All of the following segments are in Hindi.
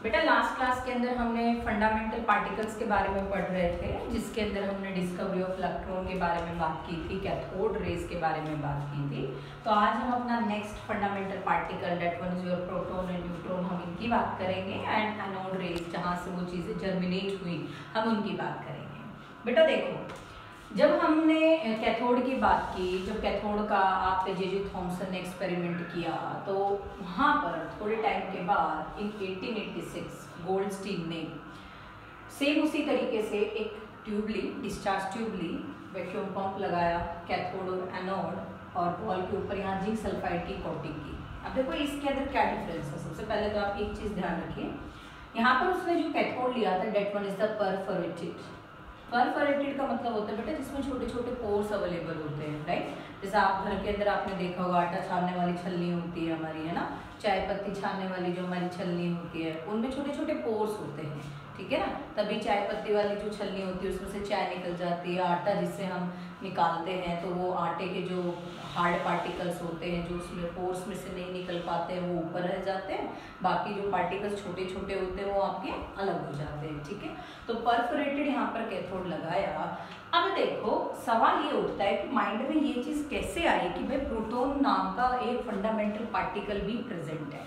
बेटा लास्ट क्लास के अंदर हमने फंडामेंटल पार्टिकल्स के बारे में पढ़ रहे थे, जिसके अंदर हमने डिस्कवरी ऑफ इलेक्ट्रॉन के बारे में बात की थी, कैथोड रेज के बारे में बात की थी। तो आज हम अपना next fundamental particle that one is your proton and neutron, हम इनकी बात करेंगे एंड एनोड रेज, जहाँ से वो चीज़ें जर्मिनेट हुई हम उनकी बात करेंगे। बेटा देखो, जब हमने कैथोड की बात की, जब कैथोड का आप जे थॉमसन ने एक्सपेरिमेंट किया, तो वहाँ पर थोड़े टाइम के बाद इन 1886 गोल्डस्टीन ने सेम उसी तरीके से एक ट्यूब ली, डिस्चार्ज ट्यूब ली, वैक्यूम पंप लगाया, कैथोड और एनोड और बॉल के ऊपर यहाँ जिंक सल्फाइड की कोटिंग की। अब देखो इसके अंदर क्या डिफरेंस है। सबसे पहले तो आप एक चीज़ ध्यान रखिए, यहाँ पर उसने जो कैथोड लिया था that one is the perforated. Perforated का मतलब होता है बेटा जिसमें छोटे छोटे पोर्स अवेलेबल होते हैं, राइट। जैसे आप घर के अंदर आपने देखा होगा आटा छानने वाली छलनी होती है हमारी, है ना, चाय पत्ती छानने वाली जो हमारी छलनी होती है, उनमें छोटे छोटे पोर्स होते हैं, ठीक है ना। तभी चाय पत्ती वाली जो छलनी होती है उसमें से चाय निकल जाती है। आटा जिससे हम निकालते हैं तो वो आटे के जो हार्ड पार्टिकल्स होते हैं जो उसमें पोर्स में से नहीं निकल पाते हैं वो ऊपर रह जाते हैं, बाकी जो पार्टिकल्स छोटे छोटे होते हैं वो आपके अलग हो जाते हैं, ठीक है। तो परफोरेटेड यहाँ पर कैथोड लगाया। अब देखो सवाल ये उठता है कि माइंड में ये चीज़ कैसे आई कि भाई प्रोटॉन नाम का एक फंडामेंटल पार्टिकल भी प्रेजेंट है।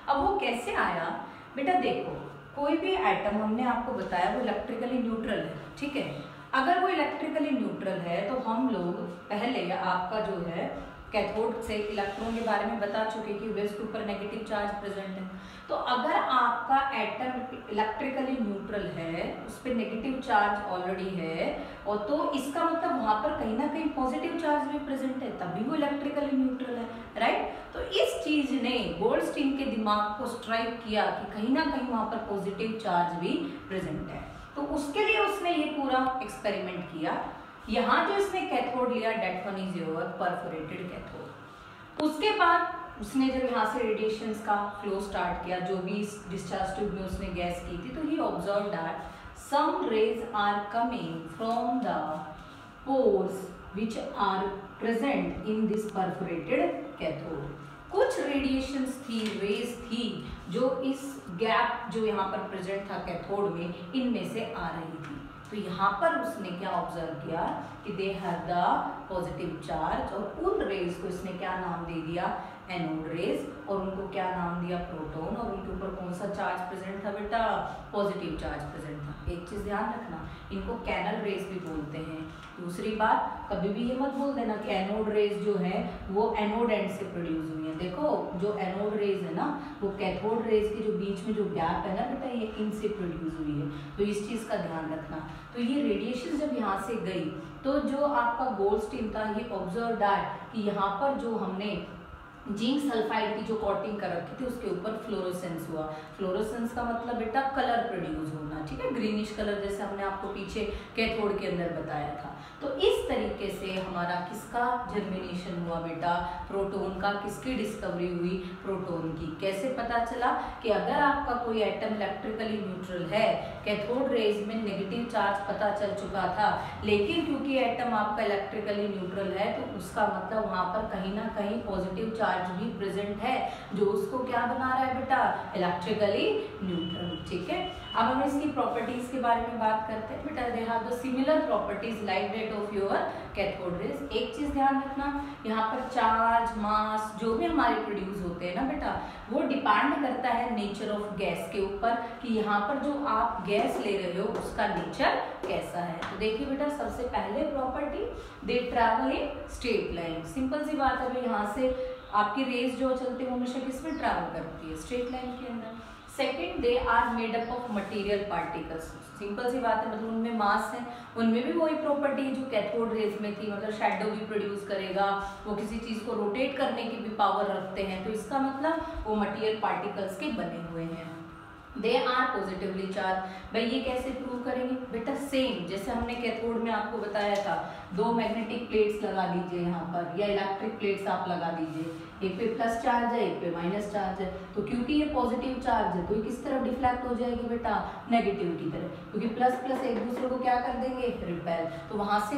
अब वो कैसे आया बेटा, देखो कोई भी एटम हमने आपको बताया वो इलेक्ट्रिकली न्यूट्रल है, ठीक है। अगर वो इलेक्ट्रिकली न्यूट्रल है तो हम लोग पहले आपका जो है कैथोड से इलेक्ट्रॉन के बारे में बता चुके कि उसके ऊपर नेगेटिव चार्ज प्रेजेंट है। तो अगर आपका एटम इलेक्ट्रिकली न्यूट्रल है, उस पर नेगेटिव चार्ज ऑलरेडी है, और तो इसका मतलब वहां पर कहीं ना कहीं पॉजिटिव चार्ज भी प्रेजेंट है, तभी वो इलेक्ट्रिकली न्यूट्रल है, राइट। तो इस चीज ने गोल्डस्टीन के दिमाग को स्ट्राइक किया कि कहीं ना कहीं वहां पर पॉजिटिव चार्ज भी प्रेजेंट है। तो उसके लिए उसने ये पूरा एक्सपेरिमेंट किया। यहाँ जो इसने कैथोड लिया that one is your perforated cathode. उसके बाद उसने जब यहाँ से रेडिएशंस का फ्लो स्टार्ट किया, जो भी इस डिस्चार्ज ट्यूब में उसने गैस की थी, तो ही observe that some rays are coming from the pores which are present in this perforated cathode. कुछ रेडिएशंस थी, रेज थी जो इस गैप जो यहाँ पर प्रेजेंट था कैथोड में, इनमें से आ रही थी। तो यहाँ पर उसने क्या ऑब्जर्व किया कि they have the positive charge, और उन रेज को इसने क्या नाम दे दिया, एनोड रेज, और उनको क्या नाम दिया, प्रोटॉन। और उनके ऊपर कौन सा चार्ज प्रेजेंट था बेटा, पॉजिटिव चार्ज प्रेजेंट था। एक चीज ध्यान रखना, इनको कैनल रेज भी बोलते हैं। दूसरी बात, कभी भी ये मत बोल देना कि एनोड रेज जो है वो एनोड एंड से प्रोड्यूस हुई है। देखो जो एनोड रेज है ना, वो कैथोड रेज के जो बीच में जो गैप है ना बेटा, ये इनसे प्रोड्यूस हुई है, तो इस चीज का ध्यान रखना। तो ये रेडिएशन जब यहाँ से गई तो जो आपका गोल्डस्टीन था ये ऑब्जर्व दैट कि यहाँ पर जो हमने जिंक सल्फाइड की जो कोटिंग कर रखी थी उसके ऊपर फ्लोरोसेंस हुआ। फ्लोरोसेंस का मतलब बेटा कलर प्रोड्यूस होना, ठीक है, ग्रीनिश कलर, जैसे हमने आपको पीछे कैथोड के अंदर बताया था। तो इस तरीके से हमारा किसका जर्मिनेशन हुआ बेटा, प्रोटॉन का। किसकी डिस्कवरी हुई, प्रोटॉन की। कैसे पता चला कि अगर आपका कोई एटम इलेक्ट्रिकली न्यूट्रल है, कैथोड रेज में नेगेटिव चार्ज पता चल चुका था, लेकिन क्योंकि एटम आपका इलेक्ट्रिकली न्यूट्रल है तो उसका मतलब वहां पर कहीं ना कहीं पॉजिटिव चार्ज भी प्रेजेंट है, जो उसको क्या बना रहा है बेटा, इलेक्ट्रिकली न्यूट्रल, ठीक है। अब हम इसकी प्रॉपर्टीज के बारे में बात करते हैं बेटा। They have the similar properties like that of your cathode rays. एक चीज ध्यान रखना, यहाँ पर चार्ज, मास जो भी हमारे प्रोड्यूस होते हैं ना बेटा, वो डिपेंड करता है नेचर ऑफ गैस के ऊपर, कि यहाँ पर जो आप गैस ले रहे हो उसका नेचर कैसा है। तो देखिए बेटा, सबसे पहले property, they travel in straight line. Simple सी बात है, यहाँ से आपकी रेस जो चलती है वो हमेशा किस में ट्रैवल करती है, स्ट्रेट लाइन के अंदर। Second, they are made up of material particles. Simple सी बात है, मतलब उनमें मास है, उनमें भी वही प्रॉपर्टी जो कैथोड रेज में थी, मतलब शैडो भी प्रोड्यूस करेगा, वो किसी चीज को रोटेट करने की भी पावर रखते हैं, तो इसका मतलब वो मटेरियल पार्टिकल्स के बने हुए हैं। They are positively charge. भाई ये कैसे प्रूव करेंगे बेटा, सेम जैसे हमने कैथोड में आपको बताया था, दो मैग्नेटिक प्लेट्स लगा दीजिए यहाँ पर, या इलेक्ट्रिक प्लेट्स आप लगा दीजिए, एक पे प्लस चार्ज है एक पे माइनस चार्ज है, तो क्योंकि ये पॉजिटिव चार्ज है तो ये किस तरफ डिफ्लेक्ट हो जाएगी बेटा, नेगेटिव की तरफ, क्योंकि प्लस प्लस एक दूसरे को क्या कर देंगे, रिपेल। तो वहां से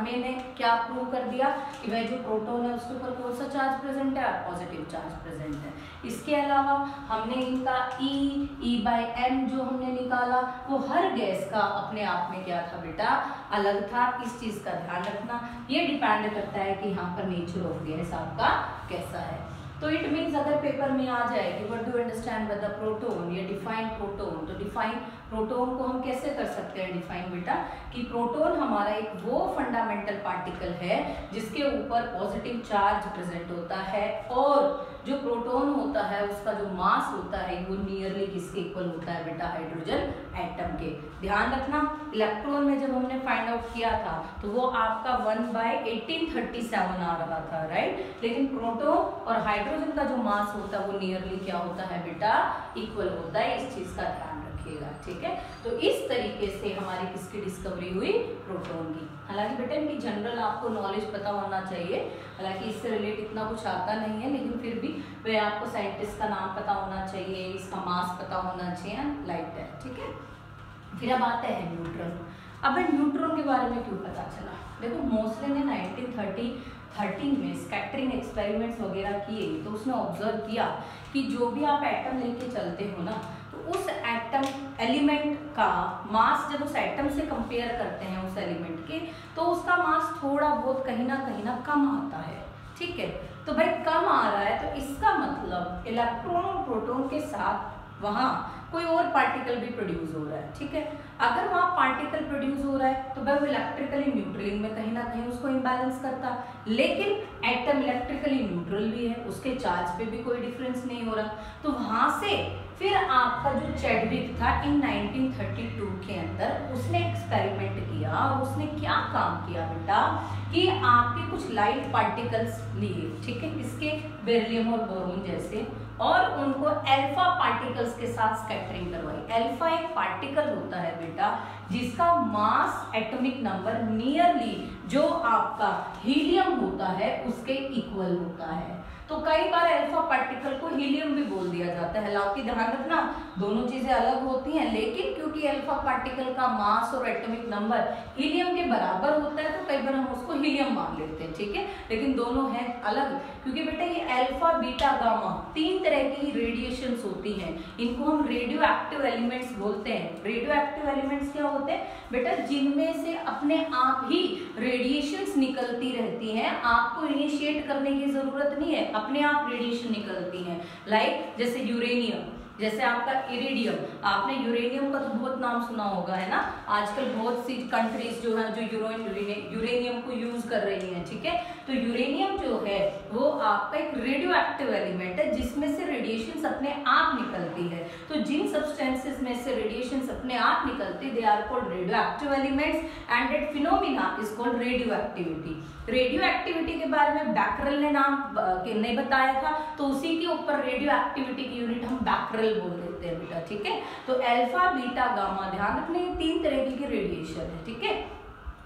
मैंने क्या प्रूव कर दिया कि भाई जो प्रोटॉन है उसके ऊपर कौन सा चार्ज प्रेजेंट है, पॉजिटिव चार्ज प्रेजेंट है। इसके अलावा हमने इनका ई E/m जो हमने निकाला वो हर गैस का अपने आप में क्या था बेटा, अलग था। इस चीज का ध्यान रखना। ये डिपेंड करता है कि यहाँ पर नेचर ऑफ गैस आपका कैसा है। तो इट मीन्स अगर पेपर में आ जाए कि what do understand by the proton या डिफाइन प्रोटोन, तो डिफाइन प्रोटोन को हम कैसे कर सकते हैं डिफाइन बेटा, कि प्रोटोन हमारा एक वो फंडामेंटल पार्टिकल है जिसके ऊपर पॉजिटिव चार्ज प्रेजेंट होता है और जो प्रोटोन होता है उसका जो मास होता है वो नियरली किसके इक्वल होता है बेटा, हाइड्रोजन एटम के। ध्यान रखना, इलेक्ट्रॉन में जब हमने फाइंड आउट किया था तो वो आपका 1/1837 आ रहा था, राइट। लेकिन प्रोटोन और हाइड्रोजन का जो मास होता है वो नियरली क्या होता है बेटा, इक्वल होता है। इस चीज का ध्यान रखिएगा, ठीक है। तो इस तरीके से हमारी किसकी डिस्कवरी हुई, प्रोटोन की। हालांकि बेटा इनकी जनरल आपको नॉलेज पता होना चाहिए, हालांकि इससे रिलेट इतना कुछ आता नहीं है, लेकिन फिर भी वह आपको साइंटिस्ट का नाम पता होना चाहिए, इसका मास पता होना चाहिए, लाइक दैट, ठीक है। फिर अब आते हैं न्यूट्रॉन। अब न्यूट्रॉन के बारे में क्यों पता चला, देखो मोस्टली ने 1913 में स्कैटरिंग एक्सपेरिमेंट्स वगैरह किए तो उसने ऑब्जर्व किया कि जो भी आप एटम लेके चलते हो ना, तो उस एटम एलिमेंट का मास जब उस एटम से कंपेयर करते हैं उस एलिमेंट के, तो उसका मास थोड़ा बहुत कहीं ना कम आता है, ठीक है। तो भाई कम आ रहा है तो इसका मतलब इलेक्ट्रॉन और प्रोटॉन के साथ वहाँ कोई और पार्टिकल भी प्रोड्यूस हो रहा है, ठीक है। अगर वहाँ पार्टिकल प्रोड्यूस हो रहा है तो भाई वो इलेक्ट्रिकली न्यूट्रल में कहीं ना कहीं उसको इम्बैलेंस करता, लेकिन एटम इलेक्ट्रिकली न्यूट्रल भी है, उसके चार्ज पे भी कोई डिफरेंस नहीं हो रहा। तो वहां से फिर आपका जो चैडविक था इन 1932 के अंदर उसने एक्सपेरिमेंट किया और उसने क्या काम किया बेटा, कि आपके कुछ लाइट पार्टिकल्स लिए, ठीक है, इसके बेरिलियम और बोरोन जैसे, और उनको अल्फा पार्टिकल्स के साथ स्कैटरिंग करवाई। अल्फा एक पार्टिकल होता है बेटा जिसका मास एटॉमिक नंबर नियरली जो आपका हीलियम होता है उसके इक्वल होता है। तो कई बार अल्फा पार्टिकल को हीलियम भी बोल दिया जाता है, हालांकि ध्यान रखना दोनों चीजें अलग होती हैं, लेकिन क्योंकि अल्फा पार्टिकल का मास और एटॉमिक नंबर हीलियम के बराबर होता है तो कई बार हम उसको हीलियम मान लेते हैं, ठीक है। लेकिन दोनों हैं अलग, क्योंकि बेटा ये अल्फा बीटा गामा 3 तरह की रेडिएशंस होती हैं, इनको हम रेडियो एक्टिव एलिमेंट्स बोलते हैं। रेडियो एक्टिव एलिमेंट्स क्या होते हैं बेटा, जिनमें से अपने आप ही रेडिएशंस निकलती रहती हैं, आपको इनिशिएट करने की जरूरत नहीं है, अपने आप रेडिएशन निकलती हैं। लाइक जैसे यूरेनियम, जैसे आपका इरिडियम, आपने यूरेनियम का तो बहुत नाम सुना होगा, है ना। आजकल बहुत सी कंट्रीज जो है जो यूरेनियम को यूज कर रही हैं, ठीक है। तो यूरेनियम जो है वो आपका एक रेडियो एक्टिव एलिमेंट है जिसमें से रेडिएशन अपने आप निकलती है। तो जिन सब्सटेंसेस में से रेडिएशन अपने आप निकलती, they are called radioactive elements and that phenomena is called radioactivity. Radioactivity के बारे में बैकरल ने नाम नहीं बताया था, तो उसी के ऊपर रेडियो एक्टिविटी की यूनिट हम बैकरल बोल देते हैं बेटा, ठीक है। तो अल्फा बीटा गामा, ध्यान रखने 3 तरह की रेडिएशन है, ठीक है।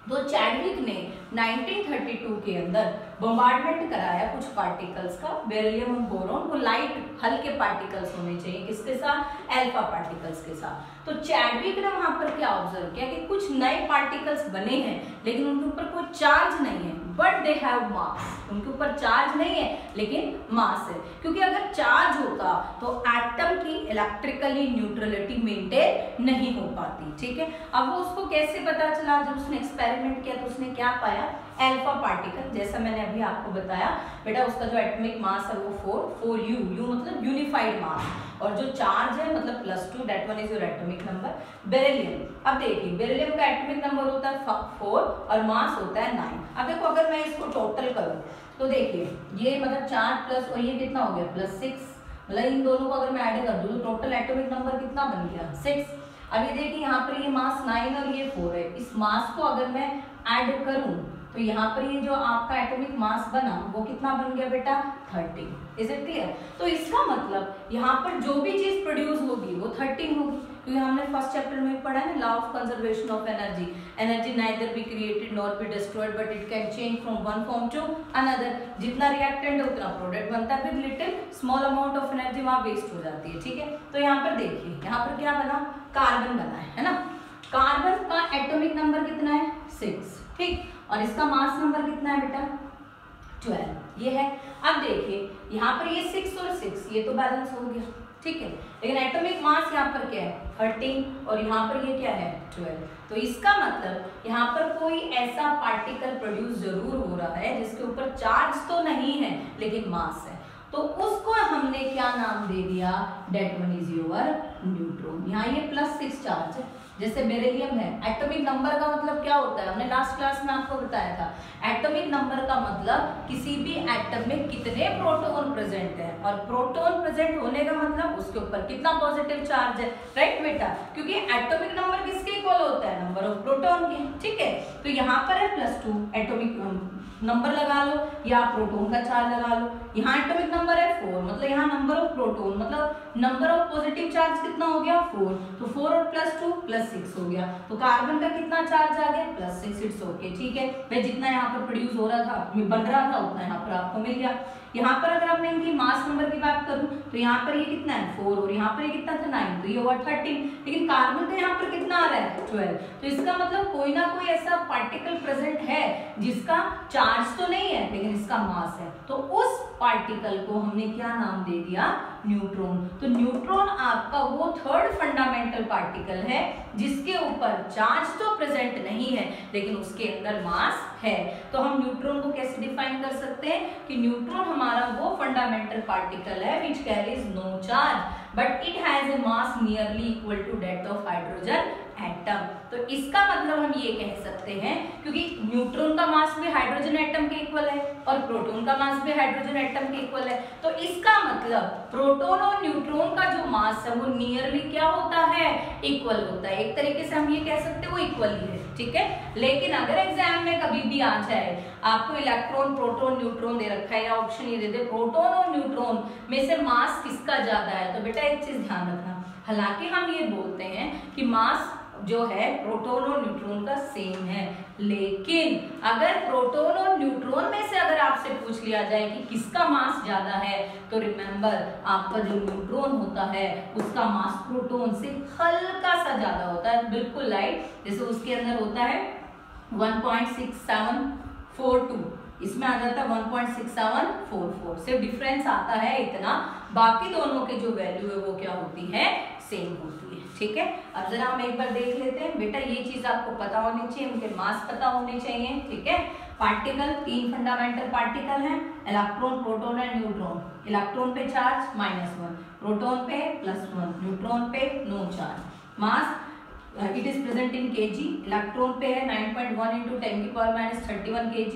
तो चैडविक ने 1932 के अंदर बम्बार्डमेंट कराया कुछ पार्टिकल्स का, बेरिलियम और बोरोन, वो लाइट हल्के पार्टिकल्स होने चाहिए, किसके साथ, अल्फा पार्टिकल्स के साथ। तो चैडविक ने वहां पर क्या ऑब्जर्व किया कि कुछ नए पार्टिकल्स बने हैं लेकिन उनके ऊपर कोई चार्ज नहीं है, बट दे हैव मास, उनके ऊपर चार्ज नहीं है लेकिन मास है। क्योंकि अगर चार्ज होता तो एटम की इलेक्ट्रिकली न्यूट्रलिटी मेंटेन नहीं हो पाती, ठीक है। अब वो उसको कैसे पता चला, जब उसने एक्सपेरिमेंट किया तो उसने क्या पाया, अल्फा पार्टिकल, जैसा मैंने अभी आपको बताया बेटा, उसका जो एटॉमिक मास है वो 4 यू मतलब यूनिफाइड मास, और जो चार्ज है मतलब +2, that one is your atomic number. Beryllium, अब देखिए बेरिलियम का एटॉमिक नंबर होता है 4 और मास होता है 9। अब देखो अगर मैं इसको टोटल करूं तो देखिए ये मतलब 4 प्लस और ये कितना हो गया +6, मतलब इन दोनों को अगर मैं ऐड कर दूं तो टोटल एटॉमिक नंबर कितना बन गया 6। अब ये देखिए यहाँ पर ये मास 9 और ये 4 है, इस मास को अगर मैं ऐड करूं तो यहाँ पर ये जो आपका एटॉमिक मास बना वो कितना बन गया बेटा 13। Is it clear. तो इसका मतलब यहाँ पर जो भी चीज प्रोड्यूस होगी वो 13 होगी, क्योंकि हमने फर्स्ट चैप्टर में पढ़ा है ना, law of conservation of energy. Energy neither be created not be destroyed but it can change from one form to another. जितना रिएक्टेंट है उतना प्रोडक्ट बनता है, with little small amount of energy वहाँ वेस्ट हो जाती है, ठीक है। तो यहाँ पर देखिए यहाँ पर क्या बना, कार्बन बना है ना। कार्बन का एटॉमिक नंबर कितना है 6, ठीक, और इसका मास नंबर कितना है बेटा 12, ये है। अब देखिए यहाँ पर ये 6 और 6 ये तो बैलेंस हो गया, ठीक है। लेकिन एटॉमिक मास यहाँ पर क्या है 13 और यहाँ पर ये क्या है 12। तो इसका मतलब यहाँ पर कोई ऐसा पार्टिकल प्रोड्यूस जरूर हो रहा है जिसके ऊपर चार्ज तो नहीं है लेकिन मास है, तो उसको हमने क्या नाम दे दिया, that one is your neutron. यहाँ ये +6 चार्ज है, जैसे बेरिलियम है। एटॉमिक नंबर का मतलब क्या होता है, हमने लास्ट क्लास में आपको बताया था। एटॉमिक नंबर का मतलब किसी भी एटम में कितने प्रोटॉन प्रेजेंट है, और प्रोटॉन प्रेजेंट होने का मतलब उसके ऊपर कितना पॉजिटिव चार्ज है, राइट बेटा, क्योंकि एटॉमिक नंबर किसके इक्वल होता है, नंबर ऑफ प्रोटॉन के, ठीक है। तो यहाँ पर है +2 एटॉमिक नंबर लगा लो या प्रोटॉन का चार्ज लगा लो। यहाँ एटॉमिक नंबर है 4, मतलब यहाँ नंबर ऑफ प्रोटॉन मतलब नंबर ऑफ पॉजिटिव चार्ज कितना हो गया 4, तो 4 और +2 +6 हो गया। तो कार्बन का कितना चार्ज आ गया +6, इट्स ओके, ठीक है भाई। जितना यहाँ पर प्रोड्यूस हो रहा था, बन रहा था, उतना यहाँ पर आपको मिल गया। यहाँ पर अगर मैं इनकी मास नंबर की बात करूं तो यहाँ पर ये कितना है 4 और यहाँ पर ये कितना था 9, तो ये हुआ 13। लेकिन कार्बन का यहाँ पर कितना आ रहा है 12, तो इसका मतलब कोई ना कोई ऐसा पार्टिकल प्रेजेंट है जिसका चार्ज तो नहीं है लेकिन इसका मास है, तो उस पार्टिकल को हमने क्या नाम दे दिया, न्यूट्रॉन। तो न्यूट्रॉन आपका वो थर्ड फंडामेंटल पार्टिकल है जिसके ऊपर चार्ज तो प्रेजेंट नहीं है लेकिन उसके अंदर मास है। तो हम न्यूट्रॉन को कैसे डिफाइन कर सकते हैं कि न्यूट्रॉन हमारा वो फंडामेंटल पार्टिकल है which carries no charge but it has a mass nearly equal to that of hydrogen atom. तो इसका मतलब हम ये कह सकते हैं, क्योंकि न्यूट्रॉन का मास भी हाइड्रोजन एटम के इक्वल है और प्रोटॉन का मास भी हाइड्रोजन एटम के इक्वल है, तो इसका मतलब प्रोटॉन और न्यूट्रॉन का जो मास है वो नियरली क्या होता है, इक्वल होता है। एक तरीके से हम ये कह सकते हैं वो इक्वल ही है, ठीक है। लेकिन अगर एग्जाम में कभी भी आ जाए, आपको इलेक्ट्रॉन प्रोटॉन न्यूट्रॉन दे रखा है या ऑप्शन ये दे दे प्रोटॉन और न्यूट्रॉन में से मास किसका ज्यादा है, तो बेटा एक चीज ध्यान रखना, हालांकि हम ये बोलते हैं कि मास जो है प्रोटॉन और न्यूट्रॉन का सेम है, लेकिन अगर प्रोटॉन और न्यूट्रॉन में से अगर आपसे पूछ लिया जाए कि किसका मास ज्यादा है, तो रिमेंबर आपका जो न्यूट्रॉन होता है उसका मास प्रोटॉन से हल्का सा ज्यादा होता है, बिल्कुल लाइट, जैसे उसके अंदर होता है 1.6742, इसमें आ जाता है 1.6744, सिर्फ डिफरेंस आता है इतना, बाकी दोनों के जो वैल्यू है वो क्या होती है, सेम होती है, ठीक है। अब जरा हम एक बार देख लेते हैं बेटा, ये चीज आपको पता होनी चाहिए, उनके मास पता होने चाहिए, ठीक है। पार्टिकल 3 फंडामेंटल पार्टिकल हैं, electron proton and neutron. Electron पे चार्ज -1, प्रोटॉन पे +1, न्यूट्रॉन पे no charge. Mass it is present in KG, electron पे है 9.1 × 10⁻31 kg,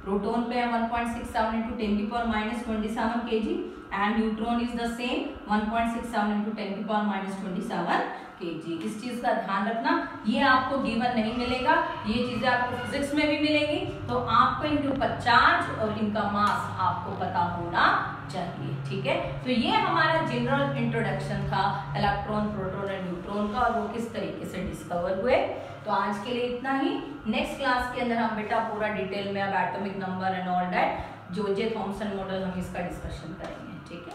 प्रोटॉन पे है 1.67 × 10⁻27 kg and neutron is the same 1.67 × 10⁻27 kg। इस चीज का ध्यान रखना, ये आपको गिवन नहीं मिलेगा, ये चीजें आपको फिजिक्स में भी मिलेंगी, तो आपको इनके ऊपर चार्ज और इनका मास आपको पता होना चाहिए, ठीक है। तो ये हमारा जनरल इंट्रोडक्शन था इलेक्ट्रॉन प्रोटॉन और न्यूट्रॉन का, और वो किस तरीके से डिस्कवर हुए। तो आज के लिए इतना ही, नेक्स्ट क्लास के अंदर हम बेटा पूरा डिटेल में अब atomic number and all that जो जे थॉमसन मॉडल हम इसका डिस्कशन करेंगे, ठीक है।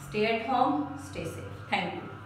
Stay at home, stay safe, thank you.